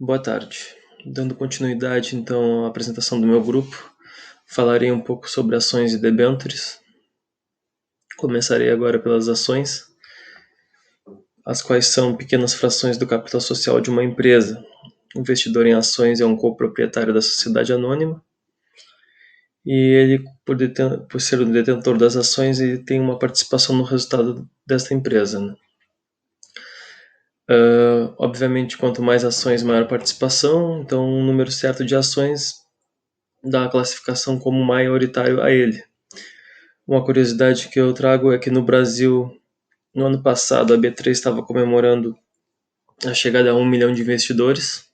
Boa tarde. Dando continuidade, então, à apresentação do meu grupo, falarei um pouco sobre ações e debêntures. Começarei agora pelas ações, as quais são pequenas frações do capital social de uma empresa. O investidor em ações é um coproprietário da sociedade anônima e ele, por ser o detentor das ações, ele tem uma participação no resultado desta empresa, né? Obviamente, quanto mais ações, maior participação, então um número certo de ações dá a classificação como maioritário a ele. Uma curiosidade que eu trago é que no Brasil, no ano passado, a B3 estava comemorando a chegada a 1 milhão de investidores,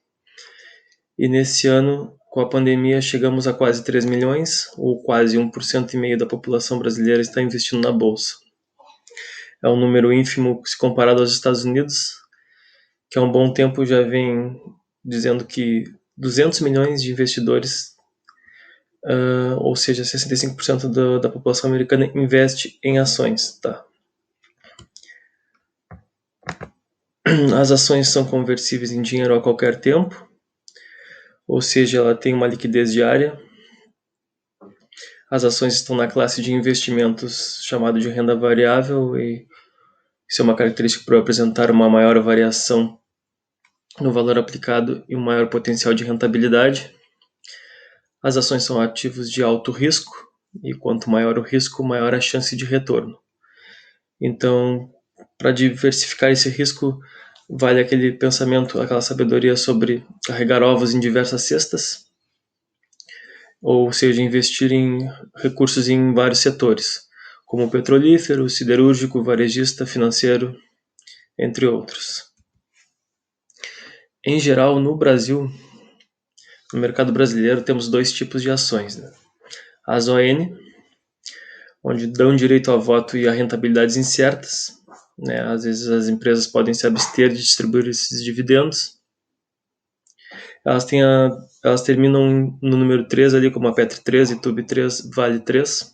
e nesse ano, com a pandemia, chegamos a quase 3 milhões, ou quase 1,5% da população brasileira está investindo na Bolsa. É um número ínfimo se comparado aos Estados Unidos, que há um bom tempo já vem dizendo que 200 milhões de investidores, ou seja, 65% da população americana investe em ações. Tá? As ações são conversíveis em dinheiro a qualquer tempo, ou seja, ela tem uma liquidez diária. As ações estão na classe de investimentos chamado de renda variável, e isso é uma característica para apresentar uma maior variação no valor aplicado e um maior potencial de rentabilidade. As ações são ativos de alto risco, e quanto maior o risco, maior a chance de retorno. Então, para diversificar esse risco, vale aquele pensamento, aquela sabedoria sobre carregar ovos em diversas cestas, ou seja, investir em recursos em vários setores, como petrolífero, siderúrgico, varejista, financeiro, entre outros. Em geral, no Brasil, no mercado brasileiro, temos dois tipos de ações, né? As ON, onde dão direito a voto e a rentabilidades incertas, né? Às vezes as empresas podem se abster de distribuir esses dividendos. Elas terminam no número 3 ali, como a Petri 3, Itube 3, Vale 3.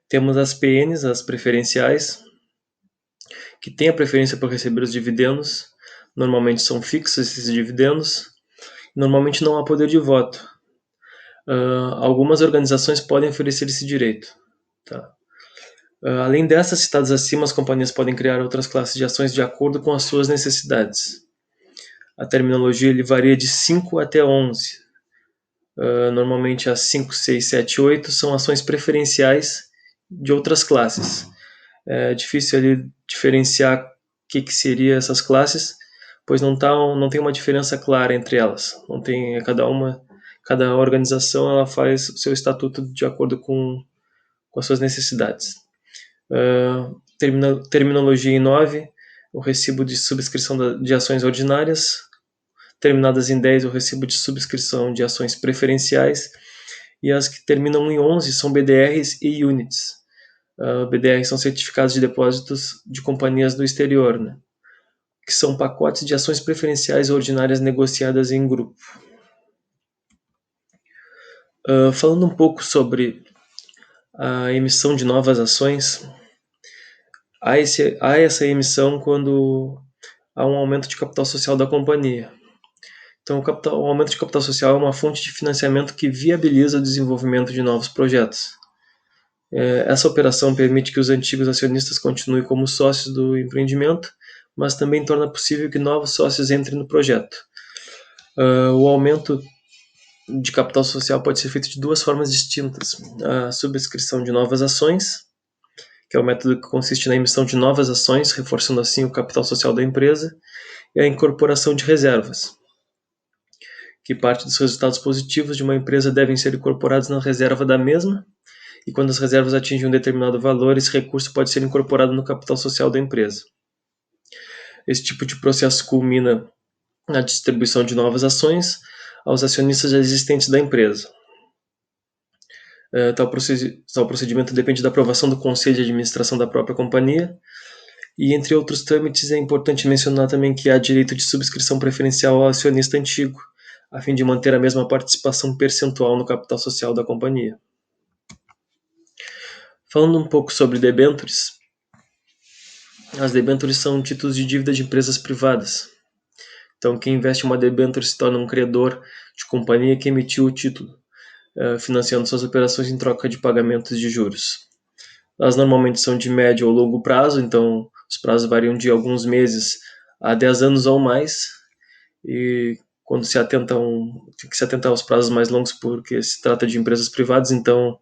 Temos as PNs, as preferenciais, que têm a preferência por receber os dividendos. Normalmente são fixos esses dividendos. Normalmente não há poder de voto. Algumas organizações podem oferecer esse direito. Tá? Além dessas citadas acima, as companhias podem criar outras classes de ações de acordo com as suas necessidades. A terminologia ele varia de 5 até 11. Normalmente as 5, 6, 7, 8 são ações preferenciais de outras classes. É difícil ali diferenciar o que seria essas classes, pois não tem uma diferença clara entre elas. Não tem cada organização ela faz o seu estatuto de acordo com as suas necessidades. Terminologia em 9, o recibo de subscrição de ações ordinárias. Terminadas em 10, o recibo de subscrição de ações preferenciais. E as que terminam em 11 são BDRs e Units. BDRs são certificados de depósitos de companhias do exterior, né? Que são pacotes de ações preferenciais ordinárias negociadas em grupo. Falando um pouco sobre a emissão de novas ações, há essa emissão quando há um aumento de capital social da companhia. Então, o aumento de capital social é uma fonte de financiamento que viabiliza o desenvolvimento de novos projetos. Essa operação permite que os antigos acionistas continuem como sócios do empreendimento, mas também torna possível que novos sócios entrem no projeto. O aumento de capital social pode ser feito de duas formas distintas: a subscrição de novas ações, que é o método que consiste na emissão de novas ações, reforçando assim o capital social da empresa, e a incorporação de reservas, que parte dos resultados positivos de uma empresa devem ser incorporados na reserva da mesma, e quando as reservas atingem um determinado valor, esse recurso pode ser incorporado no capital social da empresa. Esse tipo de processo culmina na distribuição de novas ações aos acionistas existentes da empresa. Tal procedimento depende da aprovação do conselho de administração da própria companhia, e entre outros trâmites é importante mencionar também que há direito de subscrição preferencial ao acionista antigo, a fim de manter a mesma participação percentual no capital social da companhia. Falando um pouco sobre debêntures, as debêntures são títulos de dívida de empresas privadas. Então, quem investe em uma debênture se torna um credor de companhia que emitiu o título, financiando suas operações em troca de pagamentos de juros. Elas normalmente são de médio ou longo prazo, então os prazos variam de alguns meses a 10 anos ou mais, e quando tem que se atentar aos prazos mais longos porque se trata de empresas privadas, então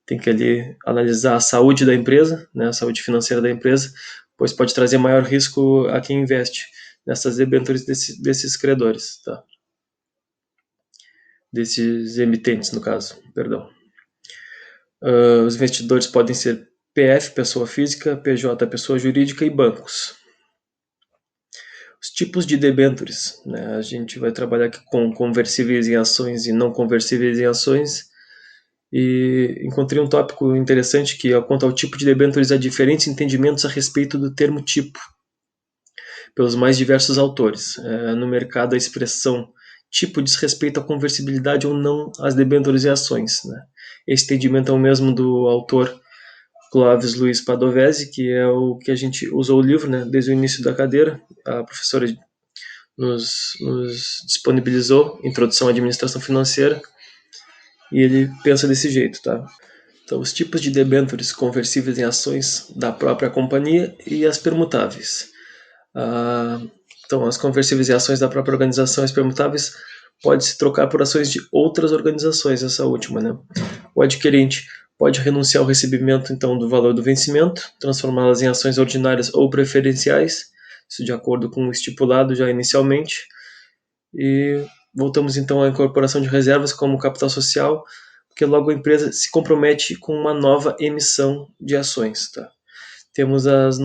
tem que ali analisar a saúde da empresa, né, a saúde financeira da empresa, pois pode trazer maior risco a quem investe nessas debêntures desses credores, tá? Desses emitentes, no caso, perdão. Os investidores podem ser PF, pessoa física, PJ, pessoa jurídica e bancos. Os tipos de debêntures, né? A gente vai trabalhar aqui com conversíveis em ações e não conversíveis em ações. E encontrei um tópico interessante que, quanto ao tipo de debêntures, há diferentes entendimentos a respeito do termo tipo, pelos mais diversos autores. No mercado, a expressão tipo diz respeito à conversibilidade ou não às debêntures e ações, né? Esse entendimento é o mesmo do autor Clóvis Luiz Padovese, que é o que a gente usou o livro, né, desde o início da cadeira. A professora nos disponibilizou Introdução à Administração Financeira, e ele pensa desse jeito, tá? Então, os tipos de debêntures conversíveis em ações da própria companhia e as permutáveis. Então, as conversíveis em ações da própria organização e as permutáveis pode-se trocar por ações de outras organizações, essa última, né? O adquirente pode renunciar ao recebimento, então, do valor do vencimento, transformá-las em ações ordinárias ou preferenciais, isso de acordo com o estipulado já inicialmente. E voltamos, então, à incorporação de reservas como capital social, porque logo a empresa se compromete com uma nova emissão de ações, tá? Temos as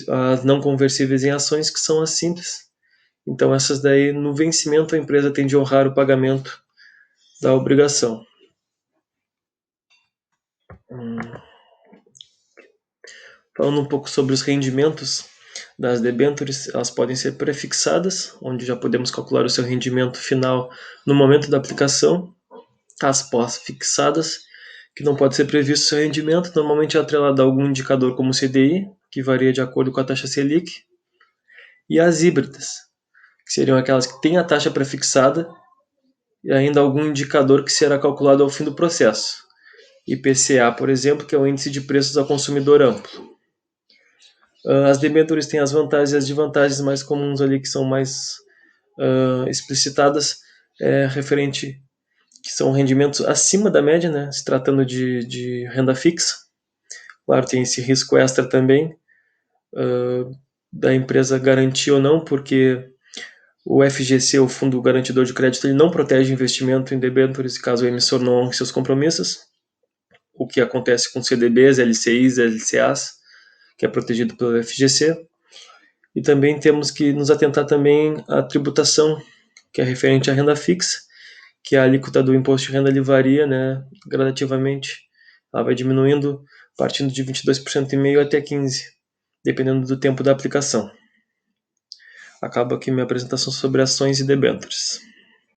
as não conversíveis em ações, que são as simples. Então, essas daí, no vencimento, a empresa tem de honrar o pagamento da obrigação. Falando um pouco sobre os rendimentos das debêntures, elas podem ser prefixadas, onde já podemos calcular o seu rendimento final no momento da aplicação. As pós-fixadas, que não pode ser previsto o seu rendimento, normalmente é atrelado a algum indicador como o CDI, que varia de acordo com a taxa Selic. E as híbridas, que seriam aquelas que têm a taxa prefixada e ainda algum indicador que será calculado ao fim do processo. IPCA, por exemplo, que é o Índice de Preços ao Consumidor Amplo. As debêntures têm as vantagens e as desvantagens mais comuns ali, que são mais explicitadas, referente, que são rendimentos acima da média, né, se tratando de renda fixa. Claro, tem esse risco extra também, da empresa garantir ou não, porque o FGC, o Fundo Garantidor de Crédito, ele não protege investimento em debêntures caso o emissor não honre seus compromissos, o que acontece com CDBs, LCIs, LCAs, que é protegido pelo FGC. E também temos que nos atentar também à tributação, que é referente à renda fixa, que a alíquota do imposto de renda ele varia, né, gradativamente. Ela vai diminuindo, partindo de 22,5% até 15%, dependendo do tempo da aplicação. Acaba aqui minha apresentação sobre ações e debêntures.